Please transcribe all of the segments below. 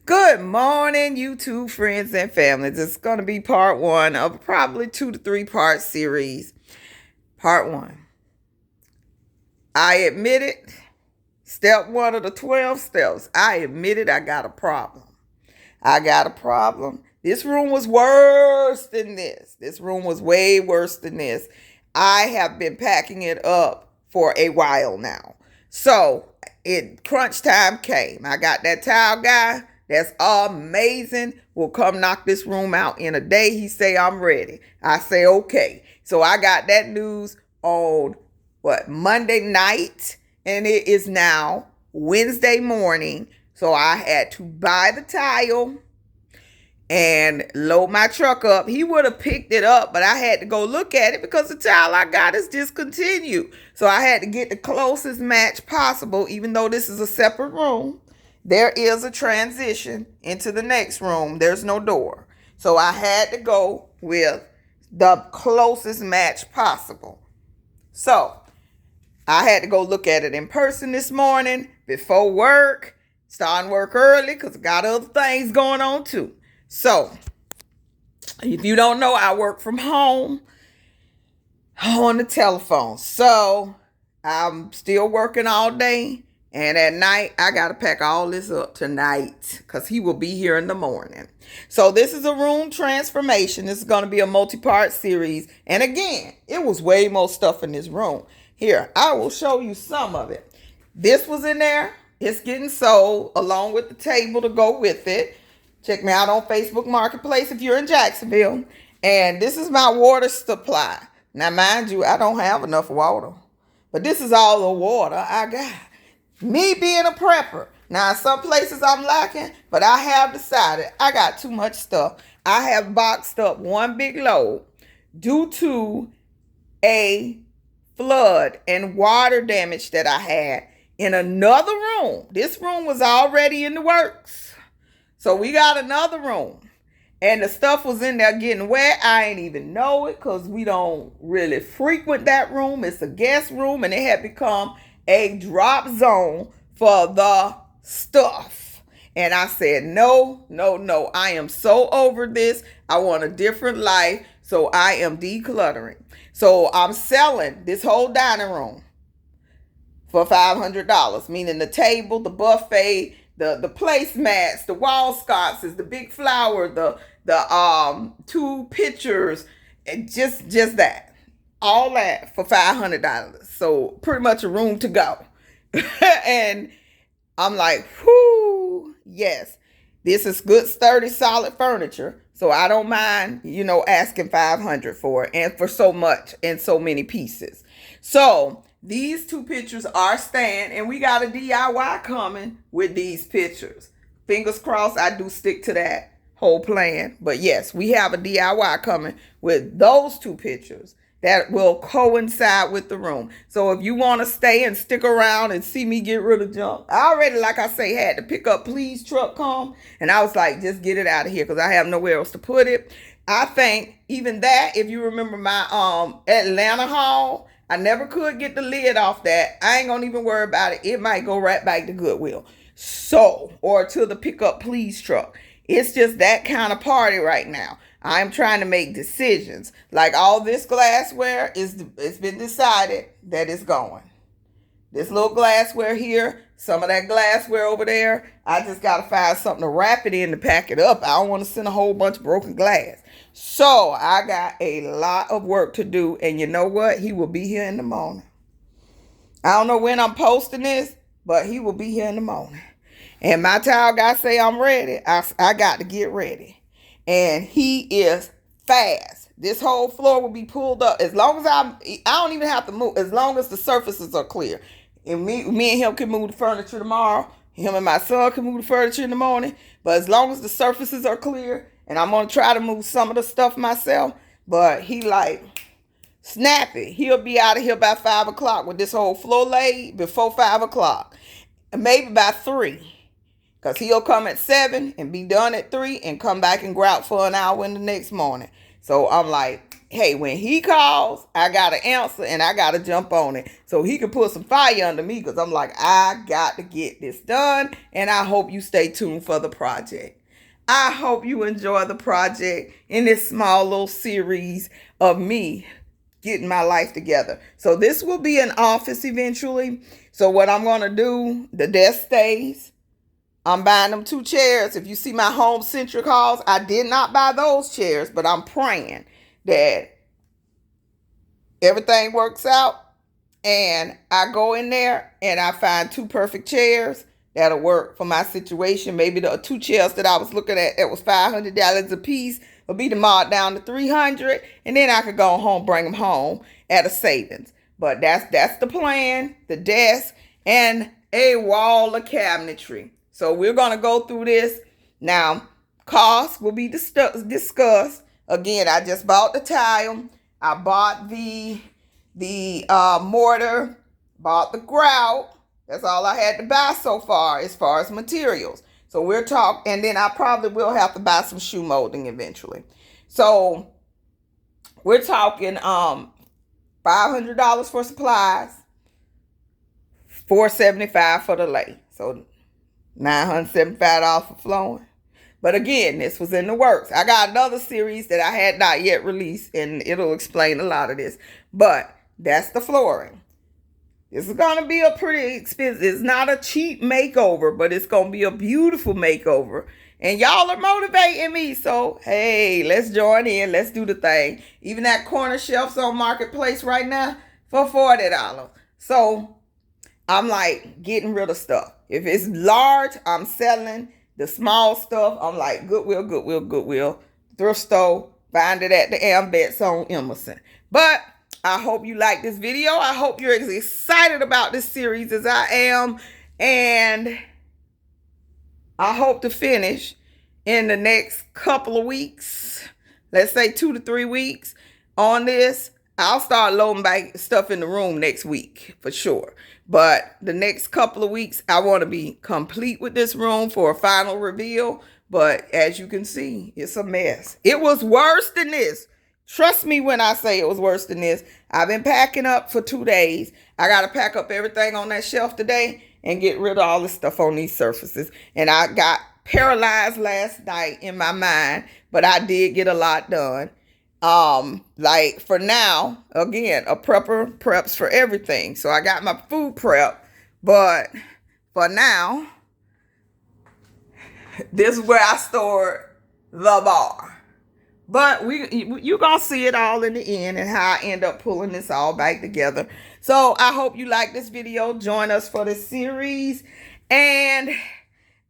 Good morning, YouTube friends and family. This is going to be part one of probably 2 to 3 part series. Part one. I admit it. Step one of the 12 steps. I admitted I got a problem. I got a problem. This room was worse than this. This room was way worse than this. I have been packing it up for a while now. So crunch time came. I got that tile guy. That's amazing. Will come knock this room out in a day. He say, I'm ready. I say, okay. So I got that news on Monday night, and it is now Wednesday morning. So I had to buy the tile and load my truck up. He would have picked it up, but I had to go look at it because the tile I got is discontinued. So I had to get the closest match possible, even though this is a separate room. There is a transition into the next room. There's no door. So I had to go with the closest match possible. So I had to go look at it in person this morning before work. Starting work early because I got other things going on too. So if you don't know, I work from home on the telephone. So I'm still working all day. And at night, I got to pack all this up tonight because he will be here in the morning. So this is a room transformation. This is going to be a multi-part series. And again, it was way more stuff in this room. Here, I will show you some of it. This was in there. It's getting sold along with the table to go with it. Check me out on Facebook Marketplace if you're in Jacksonville. And this is my water supply. Now, mind you, I don't have enough water. But this is all the water I got. Me being a prepper. Now, in some places I'm lacking, but I have decided I got too much stuff. I have boxed up one big load due to a flood and water damage that I had in another room. This room was already in the works. So we got another room. And the stuff was in there getting wet. I ain't even know it because we don't really frequent that room. It's a guest room and it had become a drop zone for the stuff. And I said, no. I am so over this. I want a different life. So I am decluttering. So I'm selling this whole dining room for $500, meaning the table, the buffet, the placemats, the wall sconces, the big flower, the 2 pictures, and just that. All that for $500. So pretty much a room to go. And I'm like, whoo, yes. This is good, sturdy, solid furniture. So I don't mind, asking $500 for it and for so much and so many pieces. So these 2 pictures are staying, and we got a DIY coming with these pictures. Fingers crossed I do stick to that whole plan. But yes, we have a DIY coming with those 2 pictures that will coincide with the room. So if you want to stay and stick around and see me get rid of junk, I already, like I say, had to pick up Please truck come. And I was like, just get it out of here because I have nowhere else to put it. I think even that, if you remember my Atlanta haul, I never could get the lid off that. I ain't going to even worry about it. It might go right back to Goodwill. So, or to the pick up Please truck. It's just that kind of party right now. I'm trying to make decisions. Like all this glassware, it's been decided that it's going. This little glassware here, some of that glassware over there, I just got to find something to wrap it in to pack it up. I don't want to send a whole bunch of broken glass. So I got a lot of work to do. And you know what? He will be here in the morning. I don't know when I'm posting this, but he will be here in the morning. And my tile guy say I'm ready. I got to get ready. And he is fast. This whole floor will be pulled up. As long as I don't even have to move. As long as the surfaces are clear. And me and him can move the furniture tomorrow. Him and my son can move the furniture in the morning. But as long as the surfaces are clear. And I'm going to try to move some of the stuff myself. But he like snappy. He'll be out of here by 5 o'clock with this whole floor laid before 5 o'clock. And maybe by 3. Because he'll come at 7 and be done at 3 and come back and go out for an hour in the next morning. So I'm like, hey, when he calls, I got to answer and I got to jump on it. So he can put some fire under me because I'm like, I got to get this done. And I hope you stay tuned for the project. I hope you enjoy the project in this small little series of me getting my life together. So this will be an office eventually. So what I'm going to do, the desk stays. I'm buying them 2 chairs. If you see my home centric hauls, I did not buy those chairs, but I'm praying that everything works out and I go in there and I find 2 perfect chairs that'll work for my situation. Maybe the 2 chairs that I was looking at that was $500 a piece will be marked down to $300, and then I could go home, bring them home at a savings. But that's the plan, the desk, and a wall of cabinetry. So we're going to go through this. Now, costs will be discussed. Again, I just bought the tile. I bought the mortar, bought the grout. That's all I had to buy so far as materials. So we're talking, and then I probably will have to buy some shoe molding eventually. So we're talking $500 for supplies, $475 for the lay. So $975 for flooring. But again, this was in the works. I got another series that I had not yet released, and it'll explain a lot of this. But that's the flooring. This is going to be a pretty expensive, it's not a cheap makeover, but it's going to be a beautiful makeover. And y'all are motivating me. So, hey, let's join in. Let's do the thing. Even that corner shelf's on Marketplace right now for $40. So, I'm like getting rid of stuff. If it's large, I'm selling. The small stuff, I'm like Goodwill. Thrift store, find it at the Ambets on Emerson. But I hope you like this video. I hope you're as excited about this series as I am. And I hope to finish in the next couple of weeks. Let's say 2 to 3 weeks on this. I'll start loading back stuff in the room next week for sure. But the next couple of weeks, I want to be complete with this room for a final reveal. But as you can see, it's a mess. It was worse than this. Trust me when I say it was worse than this. I've been packing up for 2 days. I got to pack up everything on that shelf today and get rid of all the stuff on these surfaces. And I got paralyzed last night in my mind, but I did get a lot done. Like for now, again, a prepper preps for everything. So I got my food prep, but for now, this is where I stored the bar. But you're going to see it all in the end and how I end up pulling this all back together. So I hope you like this video. Join us for this series. And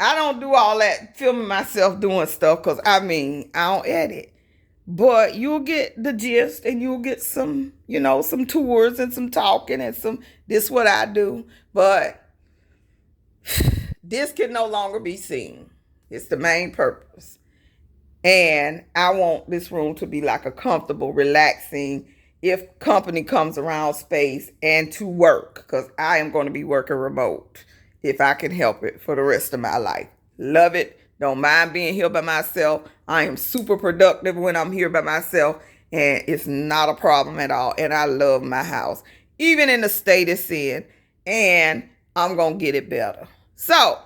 I don't do all that filming myself doing stuff because, I don't edit. But you'll get the gist and you'll get some, some tours and some talking and this what I do. But this can no longer be seen. It's the main purpose. And I want this room to be like a comfortable, relaxing, if company comes around space and to work. Because I am going to be working remote if I can help it for the rest of my life. Love it. Don't mind being here by myself. I am super productive when I'm here by myself. And it's not a problem at all. And I love my house. Even in the state it's in. And I'm going to get it better. So,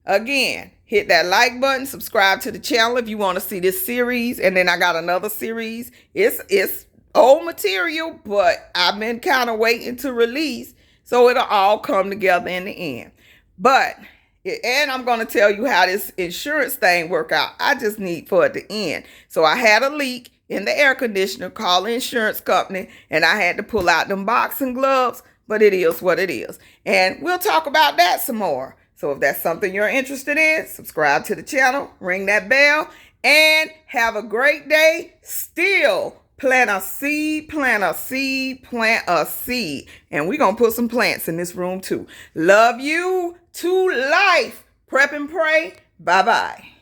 again, hit that like button, subscribe to the channel if you want to see this series. And then I got another series. It's old material, but I've been kind of waiting to release. So it'll all come together in the end. And I'm going to tell you how this insurance thing work out. I just need for it to end. So I had a leak in the air conditioner, called the insurance company, and I had to pull out them boxing gloves. But it is what it is. And we'll talk about that some more. So if that's something you're interested in, subscribe to the channel, ring that bell, and have a great day. Still, plant a seed, plant a seed, plant a seed. And we're going to put some plants in this room too. Love you to life. Prep and pray. Bye-bye.